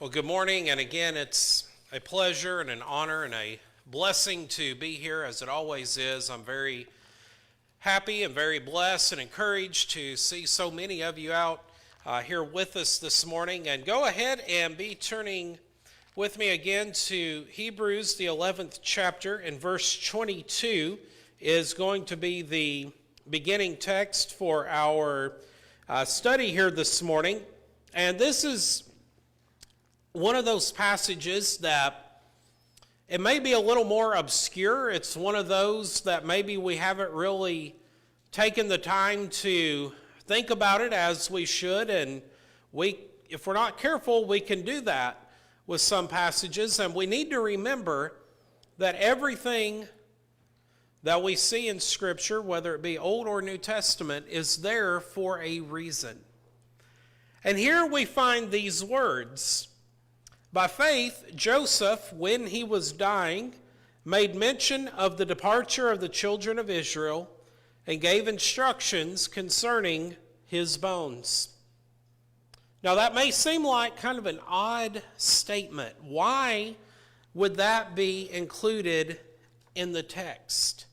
Well, good morning, and again, it's a pleasure and an honor and a blessing to be here, as it always is. I'm very happy and very blessed and encouraged to see so many of you out here with us this morning. And go ahead and be turning with me again to Hebrews, the 11th chapter, and verse 22 is going to be the beginning text for our study here this morning. And this is one of those passages that it may be a little more obscure. It's one of those that maybe we haven't really taken the time to think about it as we should, and if we're not careful, we can do that with some passages. And we need to remember that everything that we see in Scripture, whether it be Old or New Testament, is there for a reason. And here we find these words: by faith, Joseph, when he was dying, made mention of the departure of the children of Israel and gave instructions concerning his bones. Now that may seem like kind of an odd statement. Why would that be included in the text?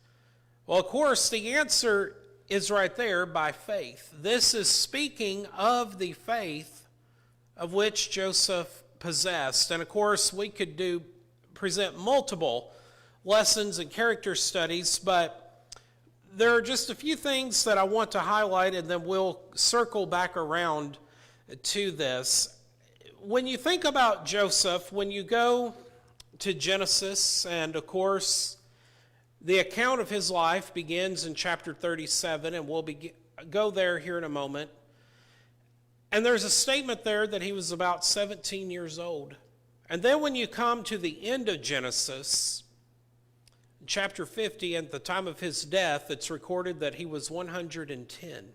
Well, of course, the answer is right there: by faith. This is speaking of the faith of which Joseph possessed. And of course, we could present multiple lessons and character studies, but there are just a few things that I want to highlight, and then we'll circle back around to this. When you think about Joseph, when you go to Genesis, and of course, the account of his life begins in chapter 37, and we'll go there here in a moment. And there's a statement there that he was about 17 years old. And then when you come to the end of Genesis, chapter 50, at the time of his death, it's recorded that he was 110.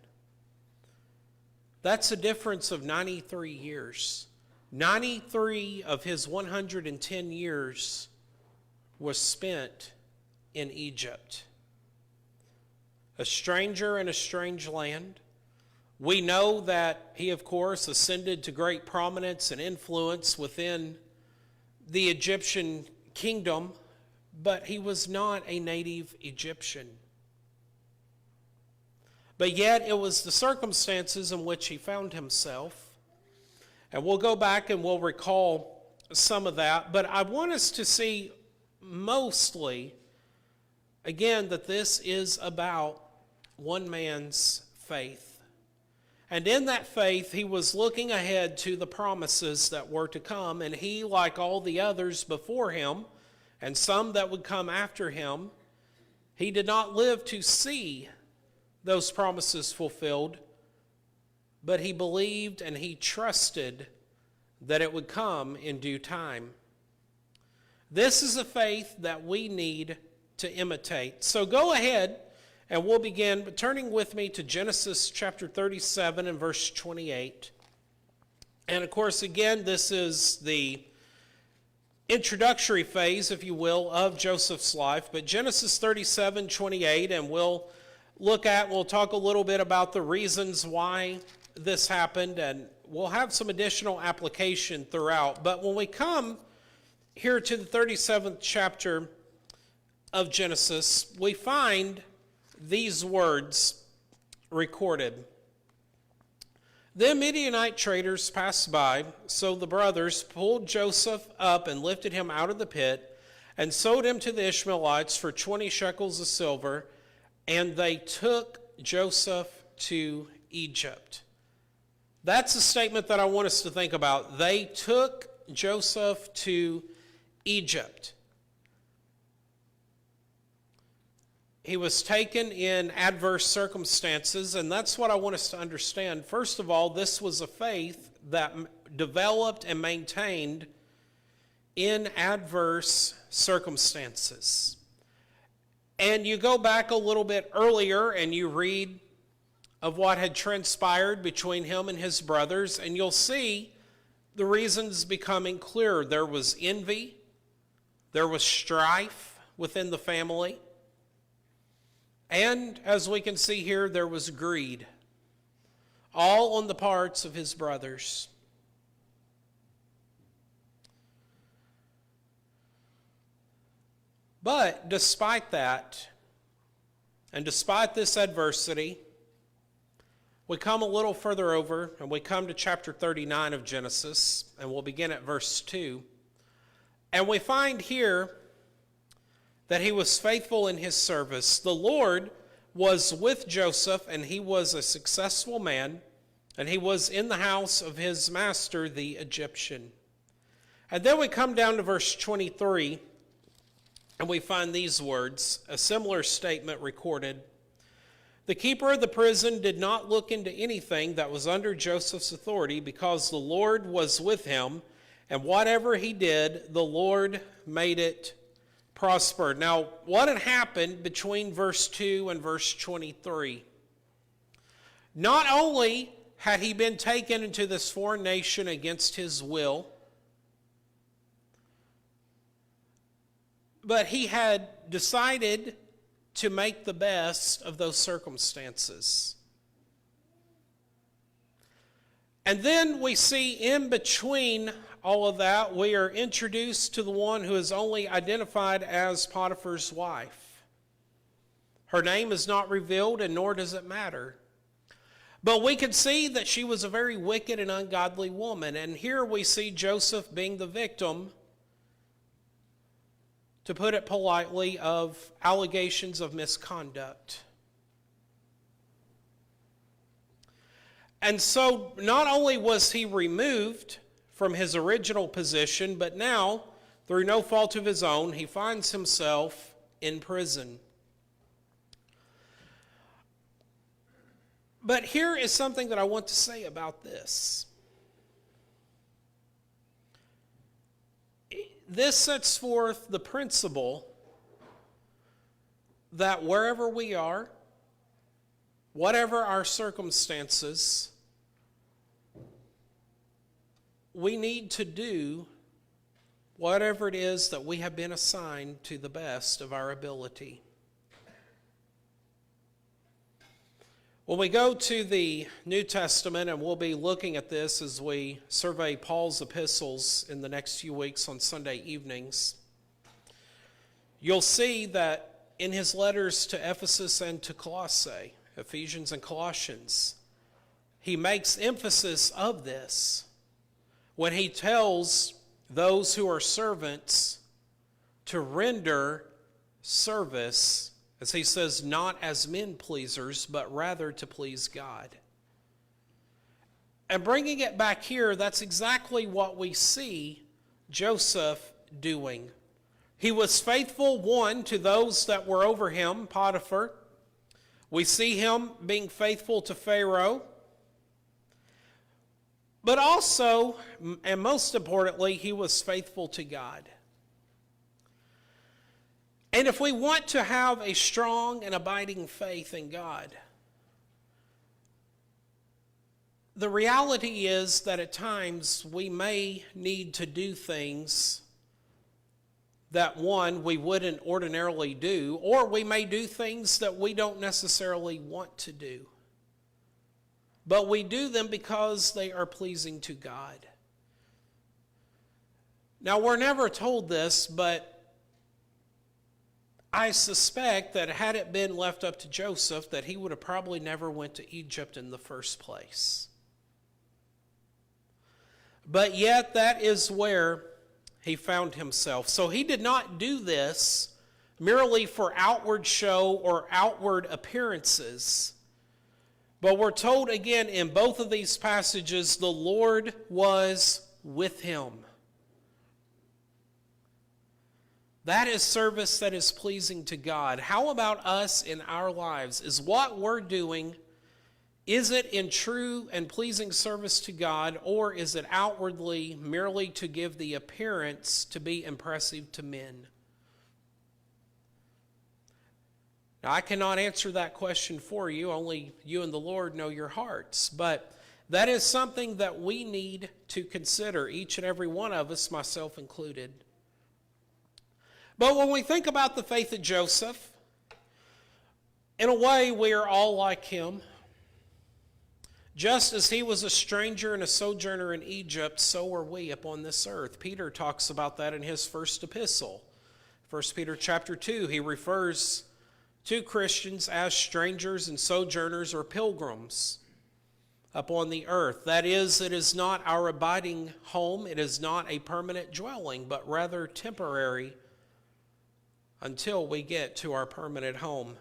That's a difference of 93 years. 93 of his 110 years was spent in Egypt, a stranger in a strange land. We know that he, of course, ascended to great prominence and influence within the Egyptian kingdom, but he was not a native Egyptian. But yet it was the circumstances in which he found himself. And we'll go back and we'll recall some of that. But I want us to see mostly, again, that this is about one man's faith. And in that faith, he was looking ahead to the promises that were to come. And he, like all the others before him, and some that would come after him, he did not live to see those promises fulfilled, but he believed and he trusted that it would come in due time. This is a faith that we need to imitate. So go ahead, and we'll begin turning with me to Genesis chapter 37 and verse 28. And of course, again, this is the introductory phase, if you will, of Joseph's life. But Genesis 37:28, and we'll talk a little bit about the reasons why this happened, and we'll have some additional application throughout. But when we come here to the 37th chapter of Genesis, we find these words recorded. Then Midianite traders passed by, so the brothers pulled Joseph up and lifted him out of the pit and sold him to the Ishmaelites for 20 shekels of silver, and they took Joseph to Egypt. That's a statement that I want us to think about. They took Joseph to Egypt. He was taken in adverse circumstances, and that's what I want us to understand. First of all, this was a faith that developed and maintained in adverse circumstances. And you go back a little bit earlier and you read of what had transpired between him and his brothers, and you'll see the reasons becoming clearer. There was envy, there was strife within the family, and as we can see here, there was greed, all on the parts of his brothers. But despite that, and despite this adversity, we come a little further over and we come to chapter 39 of Genesis, and we'll begin at verse 2. And we find here that he was faithful in his service. The Lord was with Joseph, and he was a successful man, and he was in the house of his master, the Egyptian. And then we come down to verse 23, and we find these words, a similar statement recorded. The keeper of the prison did not look into anything that was under Joseph's authority, because the Lord was with him, and whatever he did, the Lord made it prosper. Now, what had happened between verse 2 and verse 23? Not only had he been taken into this foreign nation against his will, but he had decided to make the best of those circumstances. And then we see in between all of that, we are introduced to the one who is only identified as Potiphar's wife. Her name is not revealed, and nor does it matter. But we can see that she was a very wicked and ungodly woman. And here we see Joseph being the victim, to put it politely, of allegations of misconduct. And so not only was he removed from his original position, but now, through no fault of his own, he finds himself in prison. But here is something that I want to say about this. This sets forth the principle that wherever we are, whatever our circumstances, we need to do whatever it is that we have been assigned to the best of our ability. When we go to the New Testament, and we'll be looking at this as we survey Paul's epistles in the next few weeks on Sunday evenings, you'll see that in his letters to Ephesus and to Colossae, Ephesians and Colossians, he makes emphasis of this when he tells those who are servants to render service, as he says, not as men pleasers, but rather to please God. And bringing it back here, that's exactly what we see Joseph doing. He was faithful, one, to those that were over him, Potiphar. We see him being faithful to Pharaoh. But also, and most importantly, he was faithful to God. And if we want to have a strong and abiding faith in God, the reality is that at times we may need to do things that, one, we wouldn't ordinarily do, or we may do things that we don't necessarily want to do. But we do them because they are pleasing to God. Now, we're never told this, but I suspect that had it been left up to Joseph, that he would have probably never went to Egypt in the first place. But yet that is where he found himself. So he did not do this merely for outward show or outward appearances. But we're told again in both of these passages, the Lord was with him. That is service that is pleasing to God. How about us in our lives? Is what we're doing, is it in true and pleasing service to God, or is it outwardly merely to give the appearance to be impressive to men? Now, I cannot answer that question for you. Only you and the Lord know your hearts. But that is something that we need to consider, each and every one of us, myself included. But when we think about the faith of Joseph, in a way we are all like him. Just as he was a stranger and a sojourner in Egypt, so are we upon this earth. Peter talks about that in his first epistle. 1 Peter chapter 2, he refers to Christians as strangers and sojourners or pilgrims upon the earth. That is, it is not our abiding home. It is not a permanent dwelling, but rather temporary until we get to our permanent home.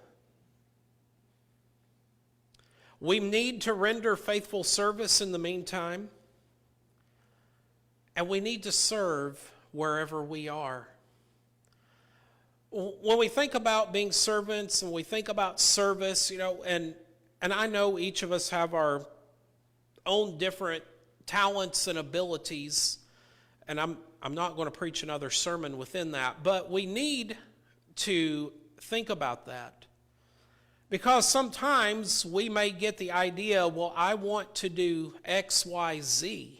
We need to render faithful service in the meantime, and we need to serve wherever we are. When we think about being servants and we think about service, and I know each of us have our own different talents and abilities, and I'm not going to preach another sermon within that, but we need to think about that. Because sometimes we may get the idea, well, I want to do X, Y, Z.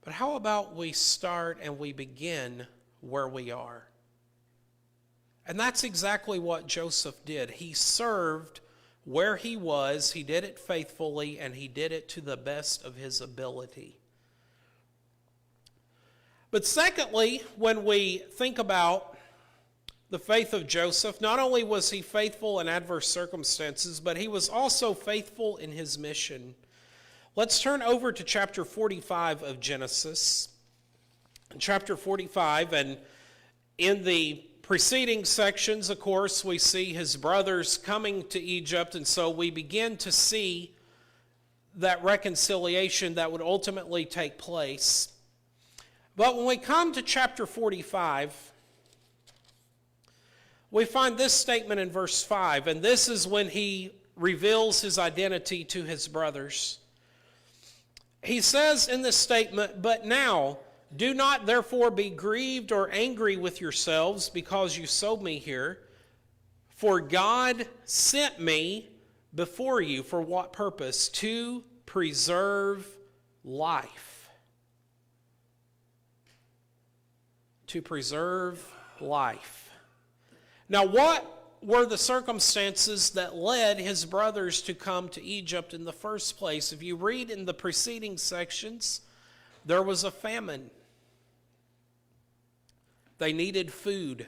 But how about we start and we begin where we are? And that's exactly what Joseph did. He served where he was, he did it faithfully, and he did it to the best of his ability. But secondly, when we think about the faith of Joseph, not only was he faithful in adverse circumstances, but he was also faithful in his mission. Let's turn over to chapter 45 of Genesis. In chapter 45, and in the preceding sections, of course, we see his brothers coming to Egypt, and so we begin to see that reconciliation that would ultimately take place. But when we come to chapter 45, we find this statement in verse 5, and this is when he reveals his identity to his brothers. He says in this statement, "But now, do not therefore be grieved or angry with yourselves because you sold me here, for God sent me before you." For what purpose? To preserve life. To preserve life. Now, what were the circumstances that led his brothers to come to Egypt in the first place? If you read in the preceding sections, there was a famine. They needed food.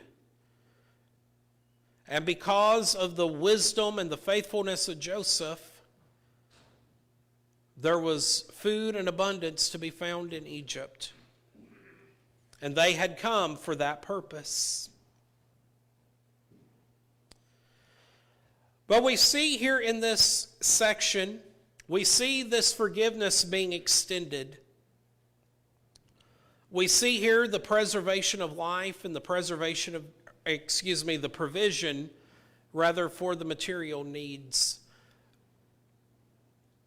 And because of the wisdom and the faithfulness of Joseph, there was food in abundance to be found in Egypt. And they had come for that purpose. But we see here in this section, we see this forgiveness being extended. We see here the preservation of life and the provision rather for the material needs.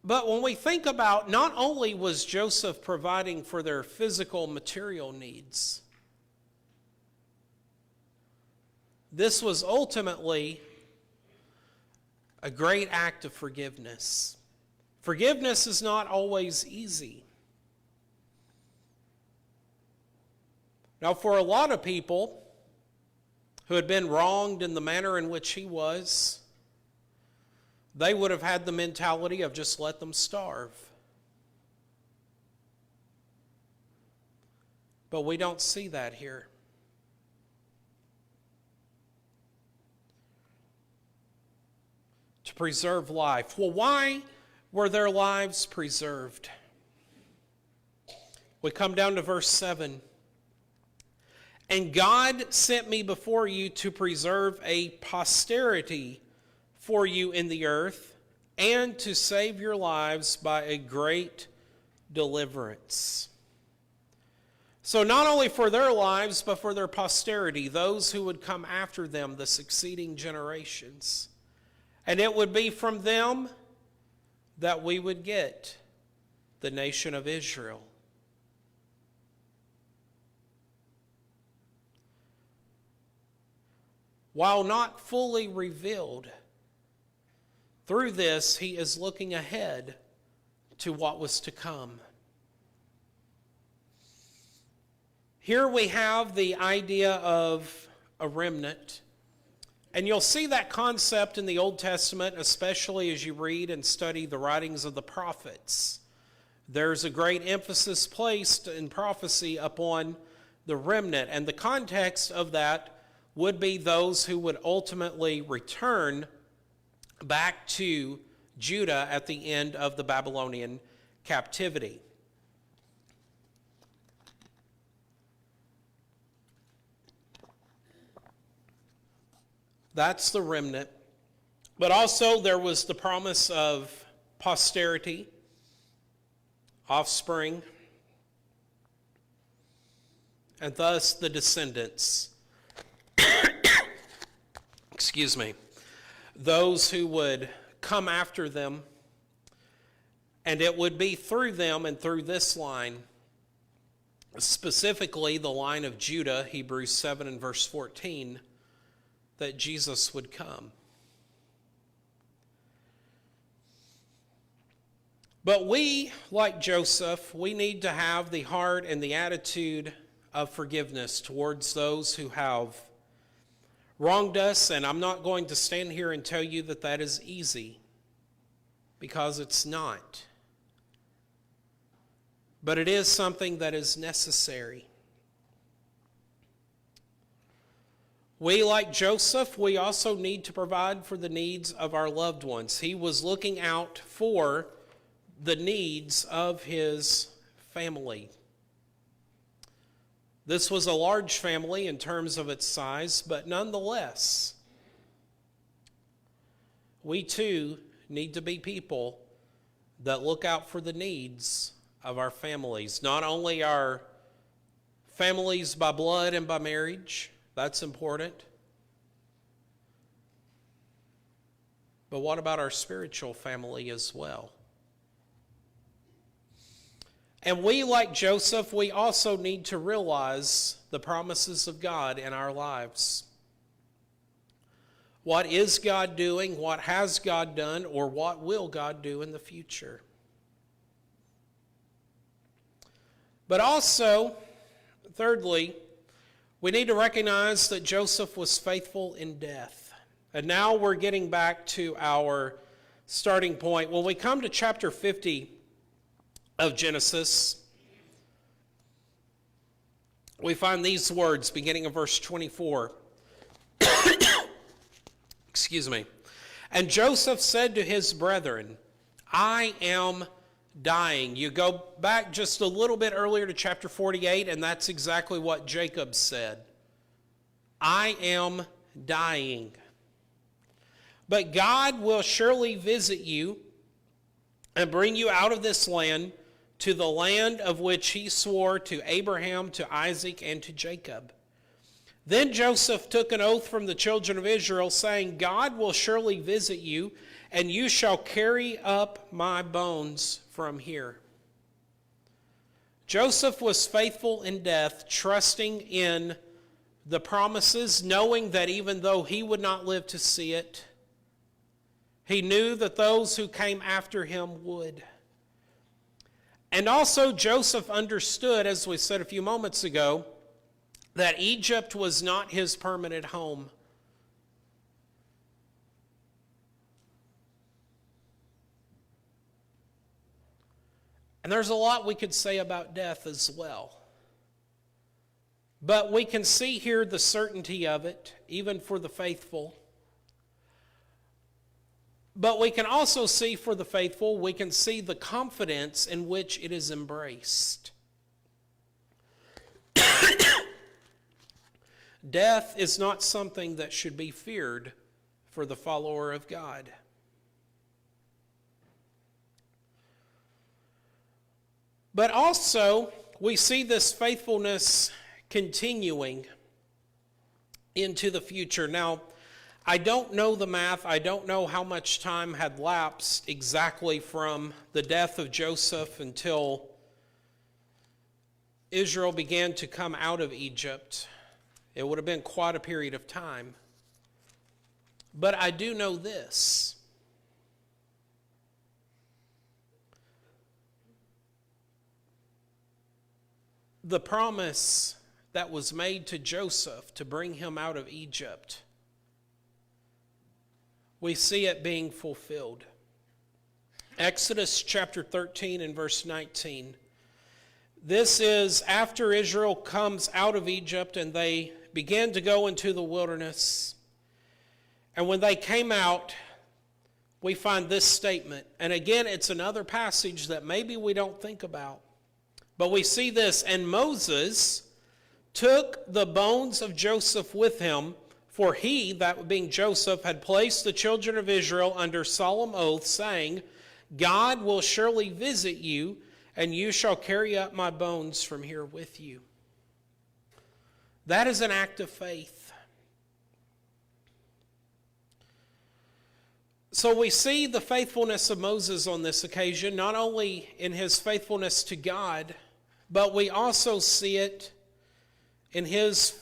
But when we think about, not only was Joseph providing for their physical material needs, this was ultimately a great act of forgiveness. Forgiveness is not always easy. Now, for a lot of people who had been wronged in the manner in which he was, they would have had the mentality of just let them starve. But we don't see that here. To preserve life. Well, why were their lives preserved? We come down to verse 7. "And God sent me before you to preserve a posterity for you in the earth, and to save your lives by a great deliverance." So not only for their lives, but for their posterity, those who would come after them, the succeeding generations. And it would be from them that we would get the nation of Israel. While not fully revealed, through this he is looking ahead to what was to come. Here we have the idea of a remnant. And you'll see that concept in the Old Testament, especially as you read and study the writings of the prophets. there's a great emphasis placed in prophecy upon the remnant. And the context of that would be those who would ultimately return back to Judah at the end of the Babylonian captivity. That's the remnant. But also there was the promise of posterity, offspring, and thus the descendants. Excuse me. Those who would come after them, and it would be through them and through this line, specifically the line of Judah, Hebrews 7 and verse 14, that Jesus would come. But we, like Joseph, we need to have the heart and the attitude of forgiveness towards those who have wronged us. And I'm not going to stand here and tell you that that is easy, because it's not. But it is something that is necessary. We, like Joseph, we also need to provide for the needs of our loved ones. He was looking out for the needs of his family. This was a large family in terms of its size, but nonetheless, we too need to be people that look out for the needs of our families. Not only our families by blood and by marriage, that's important, but what about our spiritual family as well? And we, like Joseph, we also need to realize the promises of God in our lives. What is God doing? What has God done? Or what will God do in the future? But also, thirdly, we need to recognize that Joseph was faithful in death. And now we're getting back to our starting point. When we come to chapter 50 of Genesis, we find these words beginning of verse 24. Excuse me. And Joseph said to his brethren, I am dying. You go back just a little bit earlier to chapter 48, and that's exactly what Jacob said. I am dying. But God will surely visit you and bring you out of this land to the land of which he swore to Abraham, to Isaac, and to Jacob. Then Joseph took an oath from the children of Israel, saying, God will surely visit you, and you shall carry up my bones from here. Joseph was faithful in death, trusting in the promises, knowing that even though he would not live to see it, he knew that those who came after him would. And also Joseph understood, as we said a few moments ago, that Egypt was not his permanent home. And there's a lot we could say about death as well. But we can see here the certainty of it, even for the faithful. But we can also see for the faithful, we can see the confidence in which it is embraced. Death is not something that should be feared for the follower of God. But also, we see this faithfulness continuing into the future. Now, I don't know the math. I don't know how much time had lapsed exactly from the death of Joseph until Israel began to come out of Egypt. It would have been quite a period of time. But I do know this. The promise that was made to Joseph to bring him out of Egypt, we see it being fulfilled. Exodus chapter 13 and verse 19. This is after Israel comes out of Egypt and they began to go into the wilderness. And when they came out, we find this statement. And again, it's another passage that maybe we don't think about. But we see this, and Moses took the bones of Joseph with him, for he, that being Joseph, had placed the children of Israel under solemn oath, saying, God will surely visit you, and you shall carry up my bones from here with you. That is an act of faith. So we see the faithfulness of Moses on this occasion, not only in his faithfulness to God, but we also see it in his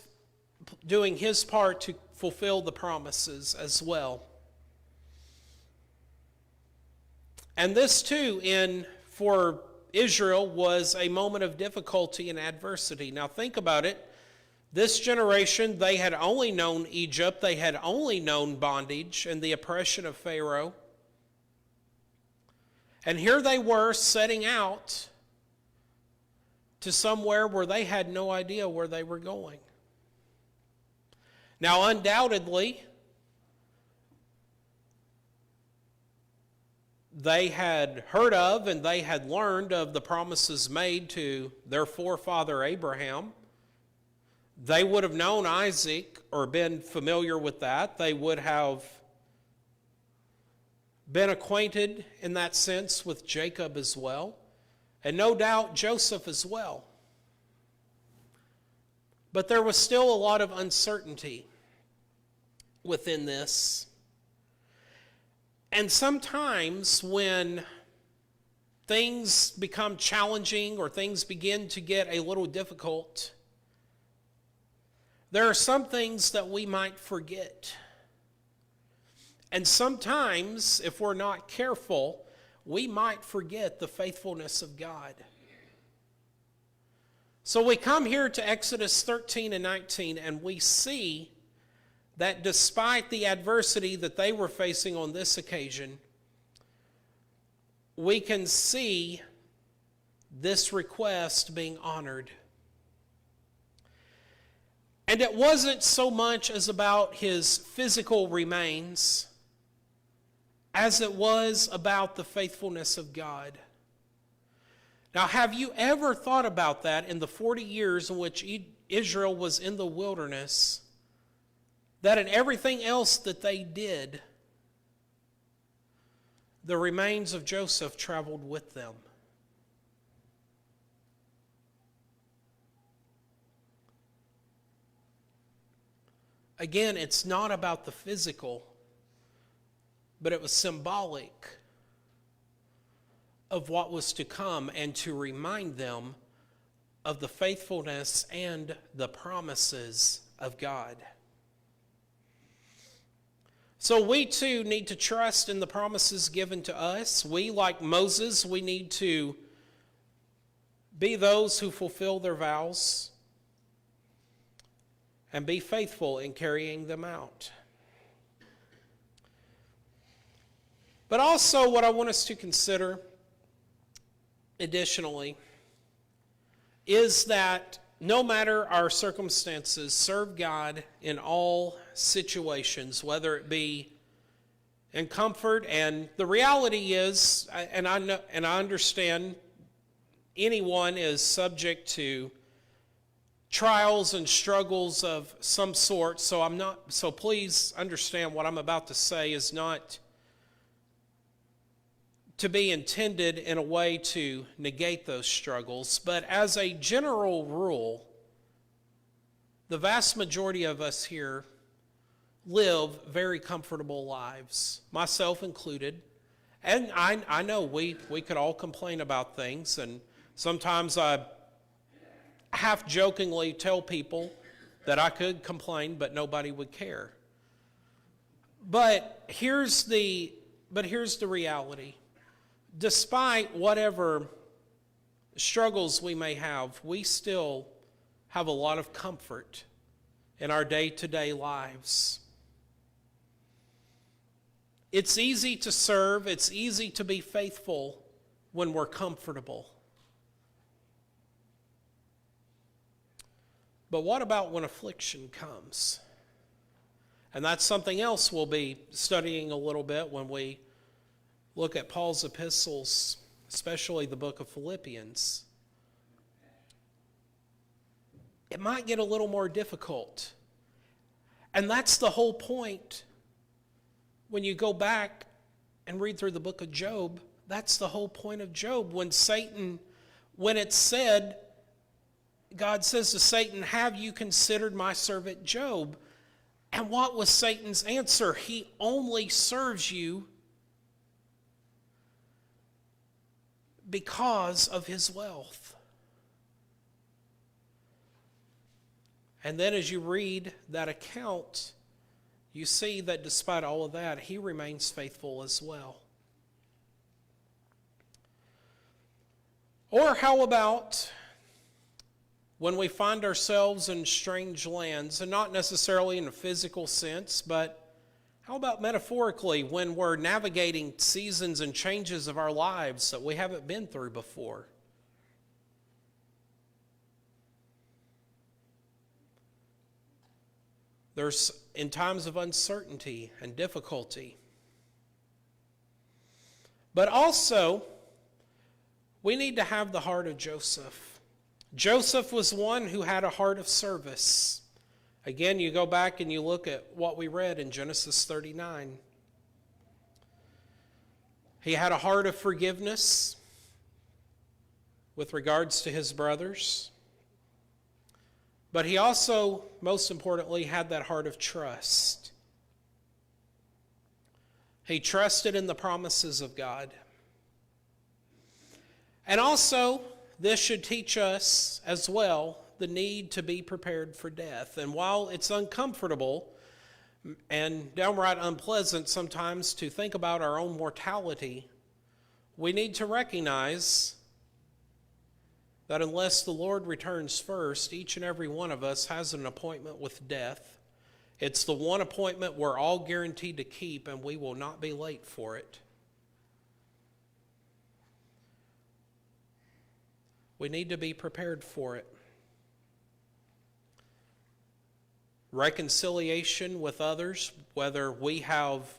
doing his part to fulfill the promises as well. And this too, for Israel, was a moment of difficulty and adversity. Now think about it. This generation, they had only known Egypt. They had only known bondage and the oppression of Pharaoh. And here they were setting out to somewhere where they had no idea where they were going. Now, undoubtedly, they had heard of and they had learned of the promises made to their forefather Abraham. They would have known Isaac or been familiar with that. They would have been acquainted in that sense with Jacob as well. And no doubt Joseph as well. But there was still a lot of uncertainty within this. And sometimes when things become challenging or things begin to get a little difficult, there are some things that we might forget. And sometimes, if we're not careful, we might forget the faithfulness of God. So we come here to Exodus 13 and 19, and we see that despite the adversity that they were facing on this occasion, we can see this request being honored. And it wasn't so much as about his physical remains as it was about the faithfulness of God. Now, have you ever thought about that in the 40 years in which Israel was in the wilderness, that in everything else that they did, the remains of Joseph traveled with them? Again, it's not about the physical, but it was symbolic of what was to come and to remind them of the faithfulness and the promises of God. So we too need to trust in the promises given to us. We, like Moses, we need to be those who fulfill their vows and be faithful in carrying them out. But also what I want us to consider additionally is that no matter our circumstances, serve God in all situations, whether it be in comfort. And the reality is, and I know, and I understand, anyone is subject to trials and struggles of some sort. So please understand what I'm about to say is not to be intended in a way to negate those struggles. But as a general rule, the vast majority of us here live very comfortable lives, myself included. And I know we could all complain about things, and sometimes I half-jokingly tell people that I could complain, but nobody would care. But here's the reality. Despite whatever struggles we may have, we still have a lot of comfort in our day-to-day lives. It's easy to serve, it's easy to be faithful when we're comfortable. But what about when affliction comes? And that's something else we'll be studying a little bit when we look at Paul's epistles, especially the book of Philippians. It might get a little more difficult. And that's the whole point. When you go back and read through the book of Job, that's the whole point of Job. When it's said, God says to Satan, "Have you considered my servant Job?" And what was Satan's answer? He only serves you because of his wealth. And then as you read that account, you see that despite all of that, he remains faithful as well. Or how about when we find ourselves in strange lands, and not necessarily in a physical sense, but how about metaphorically when we're navigating seasons and changes of our lives that we haven't been through before? There's in times of uncertainty and difficulty. But also, we need to have the heart of Joseph. Joseph was one who had a heart of service. Again, you go back and you look at what we read in Genesis 39. He had a heart of forgiveness with regards to his brothers. But he also, most importantly, had that heart of trust. He trusted in the promises of God. And also, this should teach us as well the need to be prepared for death. And while it's uncomfortable and downright unpleasant sometimes to think about our own mortality, we need to recognize that unless the Lord returns first, each and every one of us has an appointment with death. It's the one appointment we're all guaranteed to keep, and we will not be late for it. We need to be prepared for it. Reconciliation with others, whether we have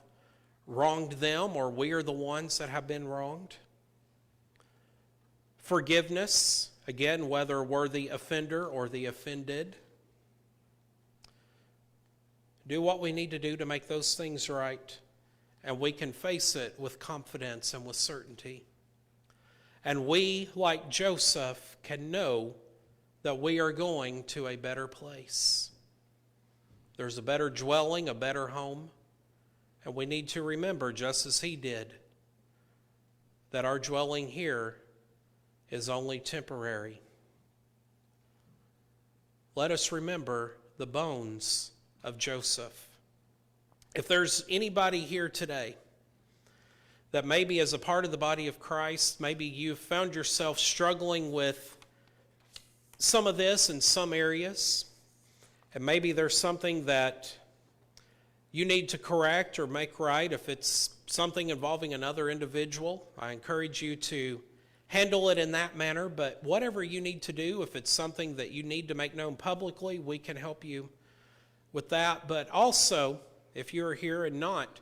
wronged them or we are the ones that have been wronged. Forgiveness, again, whether we're the offender or the offended. Do what we need to do to make those things right, and we can face it with confidence and with certainty. And we, like Joseph, can know that we are going to a better place. There's a better dwelling, a better home, and we need to remember, just as he did, that our dwelling here is only temporary. Let us remember the bones of Joseph. If there's anybody here today that maybe as a part of the body of Christ, maybe you've found yourself struggling with some of this in some areas, and maybe there's something that you need to correct or make right. If it's something involving another individual, I encourage you to handle it in that manner. But whatever you need to do, if it's something that you need to make known publicly, we can help you with that. But also, if you're here and not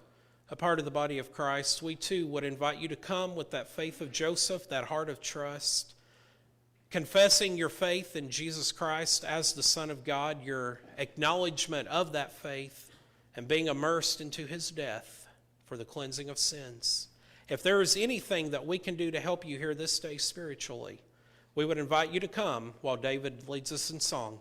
a part of the body of Christ, we too would invite you to come with that faith of Joseph, that heart of trust, confessing your faith in Jesus Christ as the Son of God, your acknowledgement of that faith, and being immersed into his death for the cleansing of sins. If there is anything that we can do to help you here this day spiritually, we would invite you to come while David leads us in song.